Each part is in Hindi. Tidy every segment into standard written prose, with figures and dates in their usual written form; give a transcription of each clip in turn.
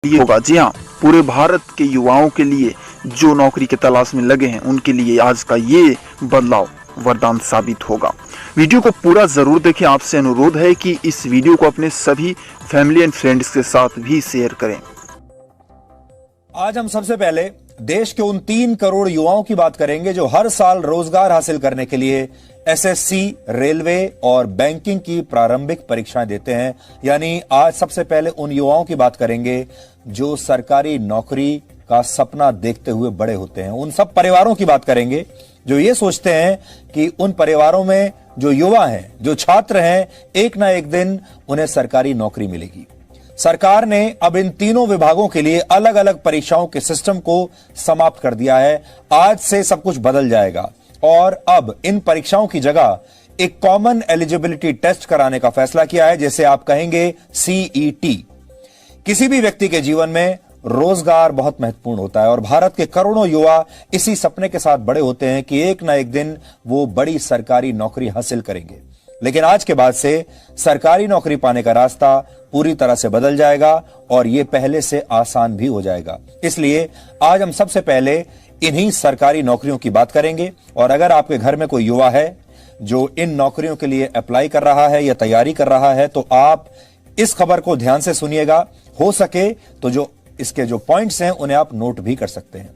लिए होगा। जी हाँ, पूरे भारत के युवाओं के लिए जो नौकरी के तलाश में लगे हैं उनके लिए आज का ये बदलाव वरदान साबित होगा। वीडियो को पूरा जरूर देखें। आपसे अनुरोध है कि इस वीडियो को अपने सभी फैमिली एंड फ्रेंड्स के साथ भी शेयर करें। आज हम सबसे पहले देश के उन 3 करोड़ युवाओं की बात करेंगे जो हर साल रोजगार हासिल करने के लिए एसएससी, रेलवे और बैंकिंग की प्रारंभिक परीक्षाएं देते हैं। यानी आज सबसे पहले उन युवाओं की बात करेंगे जो सरकारी नौकरी का सपना देखते हुए बड़े होते हैं। उन सब परिवारों की बात करेंगे जो ये सोचते हैं कि उन परिवारों में जो युवा हैं, जो छात्र हैं, एक ना एक दिन उन्हें सरकारी नौकरी मिलेगी। सरकार ने अब इन तीनों विभागों के लिए अलग अलग परीक्षाओं के सिस्टम को समाप्त कर दिया है। आज से सब कुछ बदल जाएगा और अब इन परीक्षाओं की जगह एक कॉमन एलिजिबिलिटी टेस्ट कराने का फैसला किया है, जैसे आप कहेंगे सीईटी। किसी भी व्यक्ति के जीवन में रोजगार बहुत महत्वपूर्ण होता है और भारत के करोड़ों युवा इसी सपने के साथ बड़े होते हैं कि एक ना एक दिन वो बड़ी सरकारी नौकरी हासिल करेंगे। लेकिन आज के बाद से सरकारी नौकरी पाने का रास्ता पूरी तरह से बदल जाएगा और यह पहले से आसान भी हो जाएगा। इसलिए आज हम सबसे पहले इन्हीं सरकारी नौकरियों की बात करेंगे। और अगर आपके घर में कोई युवा है जो इन नौकरियों के लिए अप्लाई कर रहा है या तैयारी कर रहा है, तो आप इस खबर को ध्यान से सुनिएगा। हो सके तो जो इसके जो पॉइंट्स हैं उन्हें आप नोट भी कर सकते हैं।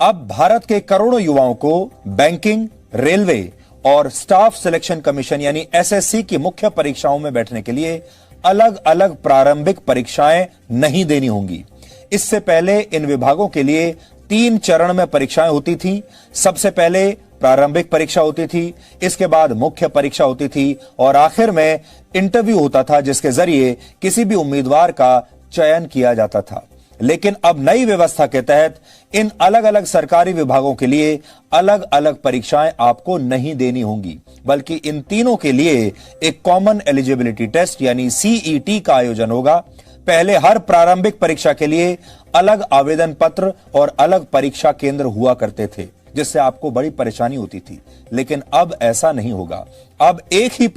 अब भारत के करोड़ों युवाओं को बैंकिंग, रेलवे और स्टाफ सिलेक्शन कमीशन यानी एसएससी की मुख्य परीक्षाओं में बैठने के लिए अलग अलग प्रारंभिक परीक्षाएं नहीं देनी होंगी। इससे पहले इन विभागों के लिए 3 चरण में परीक्षाएं होती थी। सबसे पहले प्रारंभिक परीक्षा होती थी, इसके बाद मुख्य परीक्षा होती थी और आखिर में इंटरव्यू होता था जिसके जरिए किसी भी उम्मीदवार का चयन किया जाता था। लेकिन अब नई व्यवस्था के तहत इन अलग अलग सरकारी विभागों के लिए अलग अलग परीक्षाएं आपको नहीं देनी होंगी, बल्कि इन तीनों के लिए एक कॉमन एलिजिबिलिटी टेस्ट यानी सीईटी का आयोजन होगा। पहले हर प्रारंभिक परीक्षा के लिए अलग आवेदन पत्र और अलग परीक्षा केंद्र हुआ करते थे, जिससे आपको बड़ी परेशानी होती थी। लेकिन अब ऐसा नहीं होगा। अब एक ही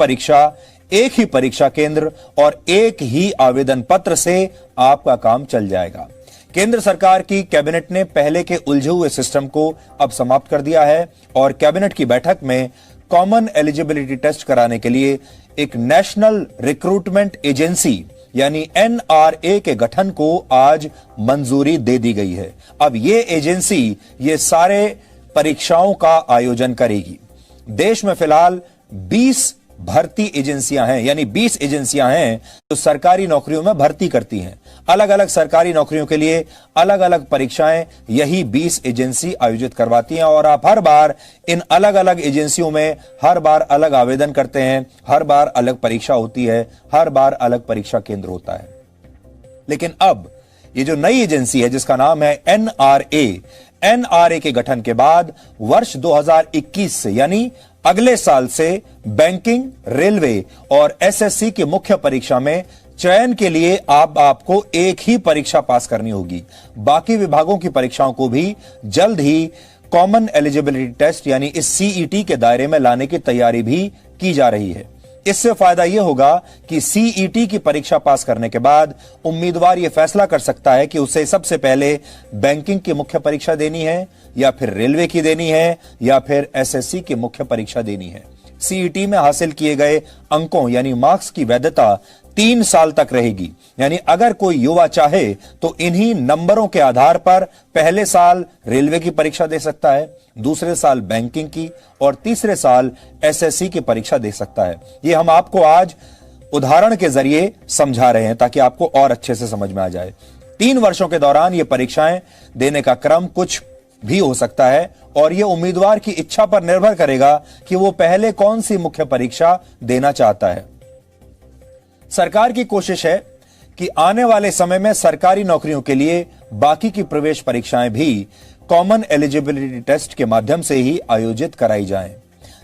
परीक्षा केंद्र और एक ही आवेदन पत्र से आपका काम चल जाएगा। केंद्र सरकार की कैबिनेट ने पहले के उलझे हुए सिस्टम को अब समाप्त कर दिया है और कैबिनेट की बैठक में कॉमन एलिजिबिलिटी टेस्ट कराने के लिए एक नेशनल रिक्रूटमेंट एजेंसी यानी एनआरए के गठन को आज मंजूरी दे दी गई है। अब ये एजेंसी ये सारे परीक्षाओं का आयोजन करेगी। देश में फिलहाल 20 भर्ती एजेंसियां हैं, यानी 20 एजेंसियां हैं जो सरकारी नौकरियों में भर्ती करती हैं। अलग अलग सरकारी नौकरियों के लिए अलग अलग परीक्षाएं यही 20 एजेंसी आयोजित करवाती हैं और आप हर बार इन अलग अलग एजेंसियों में हर बार अलग आवेदन करते हैं, हर बार अलग परीक्षा होती है, हर बार अलग परीक्षा केंद्र होता है। लेकिन अब ये जो नई एजेंसी है जिसका नाम है एनआरए के गठन के बाद वर्ष 2021 से यानी अगले साल से बैंकिंग, रेलवे और एसएससी की मुख्य परीक्षा में चयन के लिए आपको एक ही परीक्षा पास करनी होगी। बाकी विभागों की परीक्षाओं को भी जल्द ही कॉमन एलिजिबिलिटी टेस्ट यानी इस सीईटी के दायरे में लाने की तैयारी भी की जा रही है। इससे फायदा यह होगा कि सीईटी की परीक्षा पास करने के बाद उम्मीदवार यह फैसला कर सकता है कि उसे सबसे पहले बैंकिंग की मुख्य परीक्षा देनी है या फिर रेलवे की देनी है या फिर एसएससी की मुख्य परीक्षा देनी है। सीईटी में हासिल किए गए अंकों यानी मार्क्स की वैधता 3 साल तक रहेगी। यानी अगर कोई युवा चाहे तो इन्हीं नंबरों के आधार पर पहले साल रेलवे की परीक्षा दे सकता है, दूसरे साल बैंकिंग की और तीसरे साल एसएससी की परीक्षा दे सकता है। यह हम आपको आज उदाहरण के जरिए समझा रहे हैं ताकि आपको और अच्छे से समझ में आ जाए। 3 वर्षों के दौरान ये परीक्षाएं देने का क्रम कुछ भी हो सकता है और यह उम्मीदवार की इच्छा पर निर्भर करेगा कि वो पहले कौन सी मुख्य परीक्षा देना चाहता है। सरकार की कोशिश है कि आने वाले समय में सरकारी नौकरियों के लिए बाकी की प्रवेश परीक्षाएं भी कॉमन एलिजिबिलिटी टेस्ट के माध्यम से ही आयोजित कराई जाएं।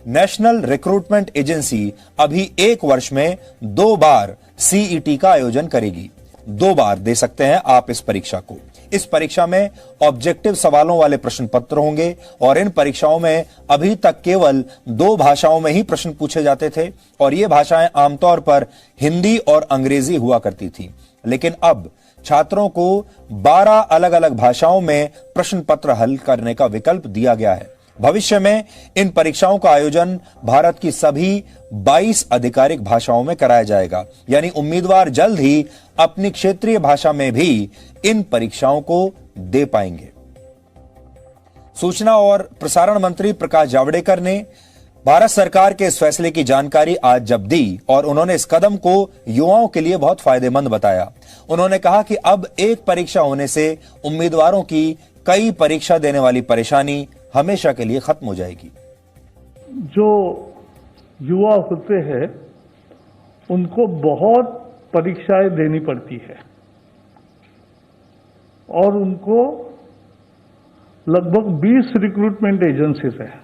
नेशनल रिक्रूटमेंट एजेंसी अभी 1 वर्ष में 2 बार सीईटी का आयोजन करेगी। 2 बार दे सकते हैं आप इस परीक्षा को। इस परीक्षा में ऑब्जेक्टिव सवालों वाले प्रश्न पत्र होंगे और इन परीक्षाओं में अभी तक केवल 2 भाषाओं में ही प्रश्न पूछे जाते थे और ये भाषाएं आमतौर पर हिंदी और अंग्रेजी हुआ करती थी। लेकिन अब छात्रों को 12 अलग अलग भाषाओं में प्रश्न पत्र हल करने का विकल्प दिया गया है। भविष्य में इन परीक्षाओं का आयोजन भारत की सभी 22 आधिकारिक भाषाओं में कराया जाएगा, यानी उम्मीदवार जल्द ही अपनी क्षेत्रीय भाषा में भी इन परीक्षाओं को दे पाएंगे। सूचना और प्रसारण मंत्री प्रकाश जावड़ेकर ने भारत सरकार के इस फैसले की जानकारी आज जब दी और उन्होंने इस कदम को युवाओं के लिए बहुत फायदेमंद बताया। उन्होंने कहा कि अब एक परीक्षा होने से उम्मीदवारों की कई परीक्षा देने वाली परेशानी हमेशा के लिए खत्म हो जाएगी। जो युवा होते हैं उनको बहुत परीक्षाएं देनी पड़ती है और उनको लगभग 20 रिक्रूटमेंट एजेंसीज हैं।